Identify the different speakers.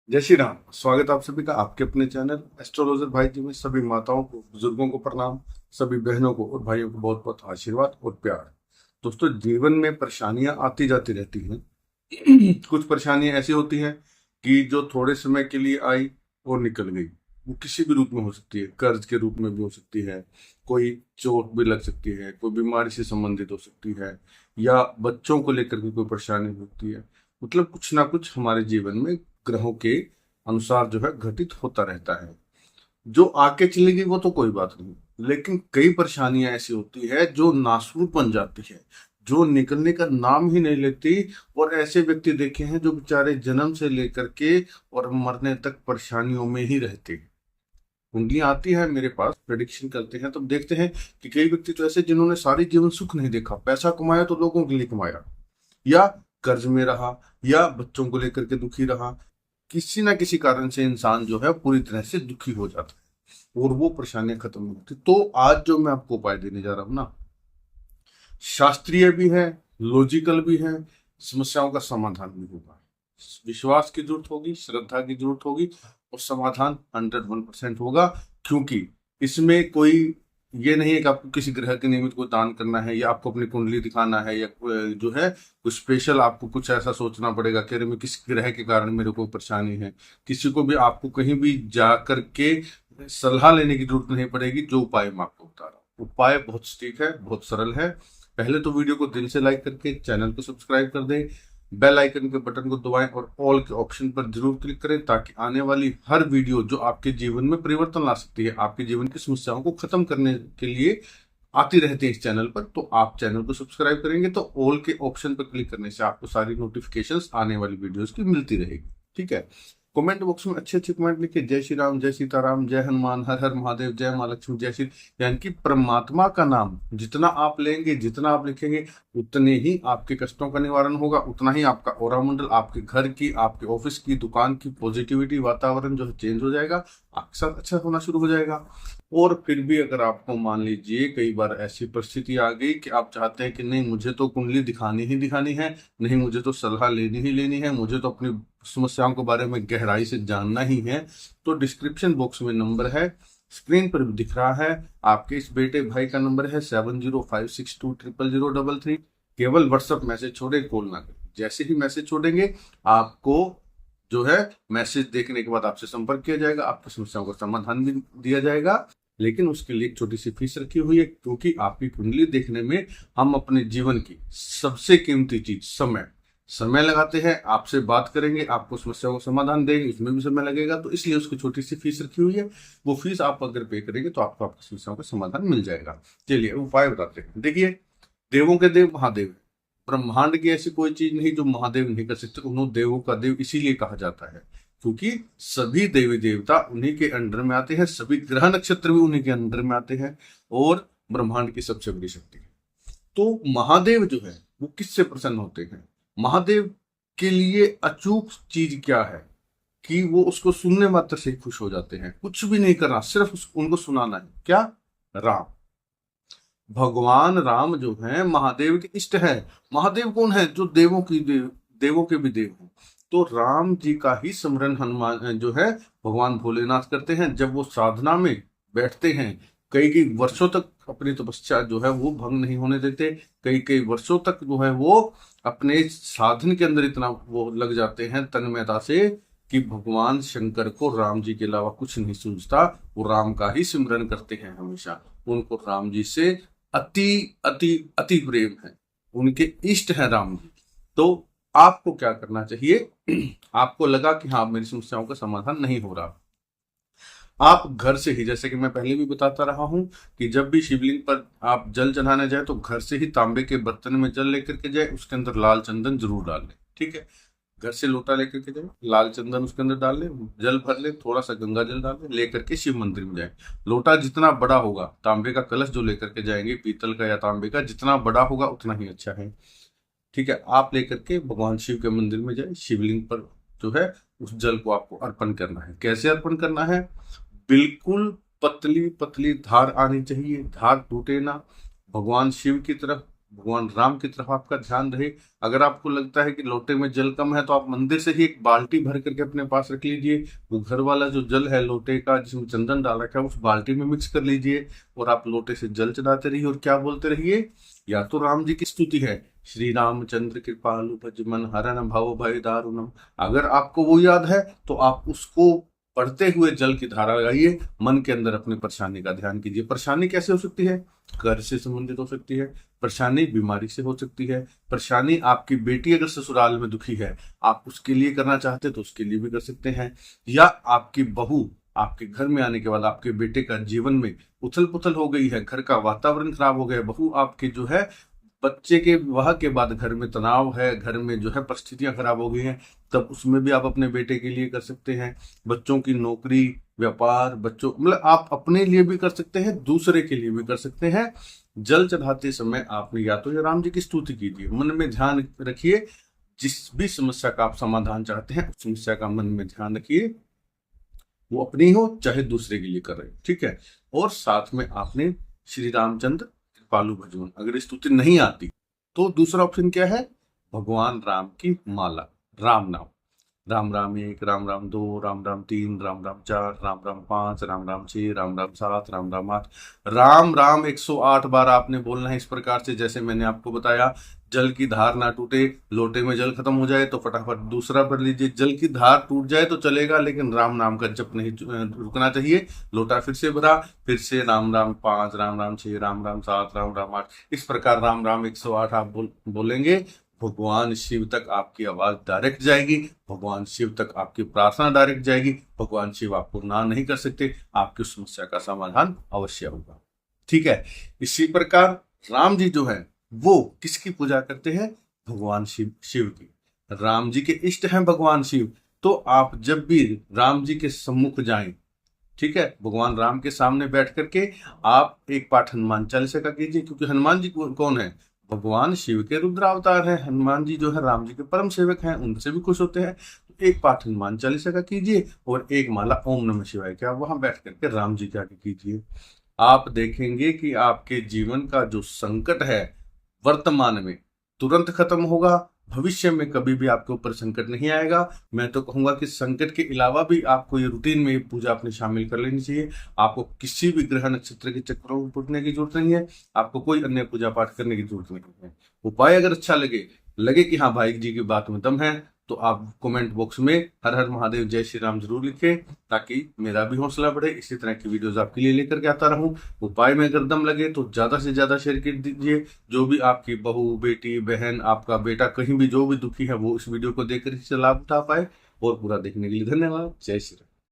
Speaker 1: जय श्री राम। स्वागत आप सभी का आपके अपने चैनल एस्ट्रोलॉजर भाई जी में। सभी माताओं को, बुजुर्गों को प्रणाम, सभी बहनों को और भाइयों को बहुत बहुत आशीर्वाद और प्यार। दोस्तों, जीवन में परेशानियां आती जाती रहती हैं। कुछ परेशानियां ऐसी होती हैं कि जो थोड़े समय के लिए आई और निकल गई। वो किसी भी रूप में हो सकती है, कर्ज के रूप में भी हो सकती है, कोई चोट भी लग सकती है, कोई बीमारी से संबंधित हो सकती है, या बच्चों को लेकर के कोई परेशानी होती है। मतलब कुछ ना कुछ हमारे जीवन में ग्रहों के अनुसार जो है घटित होता रहता है। जो आके चली गई वो तो कोई बात नहीं, लेकिन कई परेशानियां ऐसी होती है जो नासूर बन जाती है, जो निकलने का नाम ही नहीं लेती। और ऐसे व्यक्ति देखे हैं जो बेचारे जन्म से लेकर के और मरने तक परेशानियों में ही रहते हैं। कुंडलियां आती है मेरे पास, प्रेडिक्शन करते हैं, तब देखते हैं कि कई व्यक्ति तो ऐसे जिन्होंने सारी जीवन सुख नहीं देखा, पैसा कमाया तो लोगों के लिए कमाया, या कर्ज में रहा, या बच्चों को लेकर के दुखी रहा। किसी ना किसी कारण से इंसान जो है पूरी तरह से दुखी हो जाता है और वो परेशानियां खत्म नहीं होती। तो आज जो मैं आपको उपाय देने जा रहा हूं ना, शास्त्रीय भी है, लॉजिकल भी है, समस्याओं का समाधान भी होगा। विश्वास की जरूरत होगी, श्रद्धा की जरूरत होगी, और समाधान 101% होगा। क्योंकि इसमें कोई ये नहीं है कि आपको किसी ग्रह के निमित्त को दान करना है, या आपको अपनी कुंडली दिखाना है, या जो है कुछ स्पेशल आपको कुछ ऐसा सोचना पड़ेगा कि अरे मैं किस ग्रह के कारण मेरे को परेशानी है। किसी को भी आपको कहीं भी जा करके सलाह लेने की जरूरत नहीं पड़ेगी। जो उपाय मैं आपको बता रहा हूँ, उपाय बहुत सटीक है, बहुत सरल है। पहले तो वीडियो को दिल से लाइक करके चैनल को सब्सक्राइब कर दें, बेल आइकन के बटन को दबाएं और ऑल के ऑप्शन पर जरूर क्लिक करें, ताकि आने वाली हर वीडियो जो आपके जीवन में परिवर्तन ला सकती है, आपके जीवन की समस्याओं को खत्म करने के लिए आती रहती है इस चैनल पर, तो आप चैनल को सब्सक्राइब करेंगे तो ऑल के ऑप्शन पर क्लिक करने से आपको सारी नोटिफिकेशंस आने वाली वीडियोस की मिलती रहेगी। ठीक है। कमेंट बॉक्स में अच्छे अच्छे कमेंट लिखिए। जय श्री राम, जय सीताराम, जय हनुमान, हर हर महादेव, जय माँ लक्ष्मी, जय श्री। यानी कि परमात्मा का नाम जितना आप लेंगे, जितना आप लिखेंगे, उतने ही आपके कष्टों का निवारण होगा, उतना ही आपका ऑरा मंडल, आपके घर की, आपके ऑफिस की, दुकान की पॉजिटिविटी, वातावरण जो है चेंज हो जाएगा, आपके साथ अच्छा होना शुरू हो जाएगा। और फिर भी अगर आपको मान लीजिए कई बार ऐसी परिस्थिति आ गई कि आप चाहते हैं कि नहीं, मुझे तो कुंडली दिखानी ही दिखानी है, नहीं मुझे तो सलाह लेनी ही लेनी है, मुझे तो अपनी समस्याओं के बारे में गहराई से जानना ही है, तो डिस्क्रिप्शन बॉक्स में नंबर है, स्क्रीन पर भी दिख रहा है, आपके इस बेटे भाई का नंबर है 7056200033। केवल व्हाट्सएप मैसेज छोड़े, कॉल ना करें। जैसे ही मैसेज छोड़ेंगे, आपको जो है मैसेज देखने के बाद आपसे संपर्क किया जाएगा, आपकी समस्याओं का समाधान भी दिया जाएगा। लेकिन उसके लिए एक छोटी सी फीस रखी हुई है, क्योंकि आपकी कुंडली देखने में हम अपने जीवन की सबसे कीमती चीज समय लगाते हैं। आपसे बात करेंगे, आपको समस्याओं का समाधान देंगे, उसमें भी समय लगेगा, तो इसलिए उसकी छोटी सी फीस रखी हुई है। वो फीस आप अगर पे करेंगे तो आपको आपकी समस्याओं का समाधान मिल जाएगा। चलिए उपाय बताते हैं। देखिए, देवों के देव महादेव है। ब्रह्मांड की ऐसी कोई चीज नहीं जो महादेव नहीं कर सकते। उन्होंने देवों का देव इसीलिए कहा जाता है क्योंकि सभी देवी देवता उन्हीं के अंडर में आते हैं, सभी ग्रह नक्षत्र भी उन्हीं के अंडर में आते हैं, और ब्रह्मांड की सबसे बड़ी शक्ति है। तो महादेव जो है वो किससे प्रसन्न होते हैं? महादेव के लिए अचूक चीज क्या है कि वो उसको सुनने मात्र से ही खुश हो जाते हैं। कुछ भी नहीं करना, सिर्फ उनको सुनाना है। क्या? राम। भगवान राम जो है महादेव के इष्ट है। महादेव कौन है? जो देवों की देवों के भी देव हैं। तो राम जी का ही स्मरण हनुमान जो है भगवान भोलेनाथ करते हैं। जब वो साधना में बैठते हैं, कई कई वर्षों तक अपनी तपस्या जो है वो भंग नहीं होने देते। कई कई वर्षों तक जो है वो अपने साधन के अंदर इतना वो लग जाते हैं तन्मयता से कि भगवान शंकर को राम जी के अलावा कुछ नहीं सूझता। वो राम का ही सिमरन करते हैं हमेशा। उनको राम जी से अति अति अति प्रेम है, उनके इष्ट है राम जी। तो आपको क्या करना चाहिए? आपको लगा कि हाँ मेरी समस्याओं का समाधान नहीं हो रहा, आप घर से ही, जैसे कि मैं पहले भी बताता रहा हूं कि जब भी शिवलिंग पर आप जल चढ़ाने जाए तो घर से ही तांबे के बर्तन में जल लेकर के जाए, उसके अंदर लाल चंदन जरूर डाल लें। ठीक है। घर से लोटा लेकर के जाए, लाल चंदन उसके अंदर डाल ले, जल भर ले, थोड़ा सा गंगा जल डाल ले, लेकर के शिव मंदिर में जाए। लोटा जितना बड़ा होगा, तांबे का कलश जो लेकर के जाएंगे, पीतल का या तांबे का, जितना बड़ा होगा उतना ही अच्छा है। ठीक है। आप लेकर के भगवान शिव के मंदिर में जाए, शिवलिंग पर जो है उस जल को आपको अर्पण करना है। कैसे अर्पण करना है? बिल्कुल पतली पतली धार आनी चाहिए, धार टूटे ना। भगवान शिव की तरफ भगवान राम की तरफ आपका ध्यान रहे। अगर आपको लगता है कि लोटे में जल कम है तो आप मंदिर से ही एक बाल्टी भर करके अपने पास रख लीजिए। वो घर वाला जो जल है लोटे का जिसमें चंदन डाल रखा है उस बाल्टी में मिक्स कर लीजिए और आप लोटे से जल चढ़ाते रहिए और क्या बोलते रहिए, या तो राम जी की स्तुति है, श्री रामचंद्र कृपालु भजमन हरन भव भय दारुणम। अगर आपको वो याद है तो आप उसको पढ़ते हुए जल की धारा लगाइए, मन के अंदर अपनी परेशानी का ध्यान कीजिए। परेशानी कैसे हो सकती है? घर से संबंधित हो सकती है, परेशानी बीमारी से हो सकती है, परेशानी आपकी बेटी अगर ससुराल में दुखी है आप उसके लिए करना चाहते तो उसके लिए भी कर सकते हैं, या आपकी बहू आपके घर में आने के बाद आपके बेटे का जीवन में उथल पुथल हो गई है, घर का वातावरण खराब हो गया, बहू आपकी जो है बच्चे के विवाह के बाद घर में तनाव है, घर में जो है परिस्थितियां खराब हो गई हैं, तब उसमें भी आप अपने बेटे के लिए कर सकते हैं। बच्चों की नौकरी व्यापार बच्चों मतलब आप अपने लिए भी कर सकते हैं, दूसरे के लिए भी कर सकते हैं। जल चढ़ाते समय आपने या तो राम जी की स्तुति कीजिए, मन में ध्यान रखिए, जिस भी समस्या का आप समाधान चाहते हैं उस समस्या का मन में ध्यान रखिए, वो अपनी हो चाहे दूसरे के लिए कर रहे हो, ठीक है। और साथ में आपने श्री रामचंद्र कृपालु भजन, अगर स्तुति नहीं आती तो दूसरा ऑप्शन क्या है, भगवान राम की माला, राम नाम, राम राम 1, राम राम 2, राम राम 3, राम राम 4, राम राम 5, राम राम 6, राम राम 7, राम राम 8, राम राम 108 बार आपने बोलना है। इस प्रकार से जैसे मैंने आपको बताया, जल की धार ना टूटे, लोटे में जल खत्म हो जाए तो फटाफट दूसरा पढ़ लीजिए, जल की धार टूट जाए तो चलेगा लेकिन राम नाम का जप नहीं रुकना चाहिए। लोटा फिर से भरा, फिर से राम राम 5, राम राम 6, राम राम 7, राम राम 8, इस प्रकार राम राम 108 आप बोलेंगे। भगवान शिव तक आपकी आवाज डायरेक्ट जाएगी, भगवान शिव तक आपकी प्रार्थना डायरेक्ट जाएगी, भगवान शिव आपको ना नहीं कर सकते, आपकी समस्या का समाधान अवश्य होगा, ठीक है। इसी प्रकार राम जी जो है वो किसकी पूजा करते हैं, भगवान शिव की। राम जी के इष्ट हैं भगवान शिव, तो आप जब भी राम जी के सम्मुख जाएं, ठीक है, भगवान राम के सामने बैठ करके आप एक पाठ हनुमान चालीसा का कीजिए, क्योंकि हनुमान जी कौन है, भगवान शिव के रुद्रावतार हैं। हनुमान जी जो है राम जी के परम सेवक हैं, उनसे भी खुश होते हैं। तो एक पाठ हनुमान चालीसा का कीजिए और एक माला ओम नमः शिवाय का वहां बैठ करके राम जी के आगे कीजिए। आप देखेंगे कि आपके जीवन का जो संकट है वर्तमान में तुरंत खत्म होगा, भविष्य में कभी भी आपके ऊपर संकट नहीं आएगा। मैं तो कहूंगा कि संकट के अलावा भी आपको ये रूटीन में ये पूजा अपने शामिल कर लेनी चाहिए। आपको किसी भी ग्रह नक्षत्र के चक्रों में पड़ने की जरूरत नहीं है, आपको कोई अन्य पूजा पाठ करने की जरूरत नहीं है। उपाय अगर अच्छा लगे कि हाँ भाई जी की बात में दम है, तो आप कमेंट बॉक्स में हर हर महादेव जय श्री राम जरूर लिखें, ताकि मेरा भी हौसला बढ़े, इसी तरह की वीडियोस आपके लिए लेकर के आता रहूं। उपाय में अगर दम लगे तो ज्यादा से ज्यादा शेयर कर दीजिए। जो भी आपकी बहू बेटी बहन आपका बेटा कहीं भी जो भी दुखी है वो इस वीडियो को देखकर इससे लाभ उठा पाए। और पूरा देखने के लिए धन्यवाद। जय श्री राम।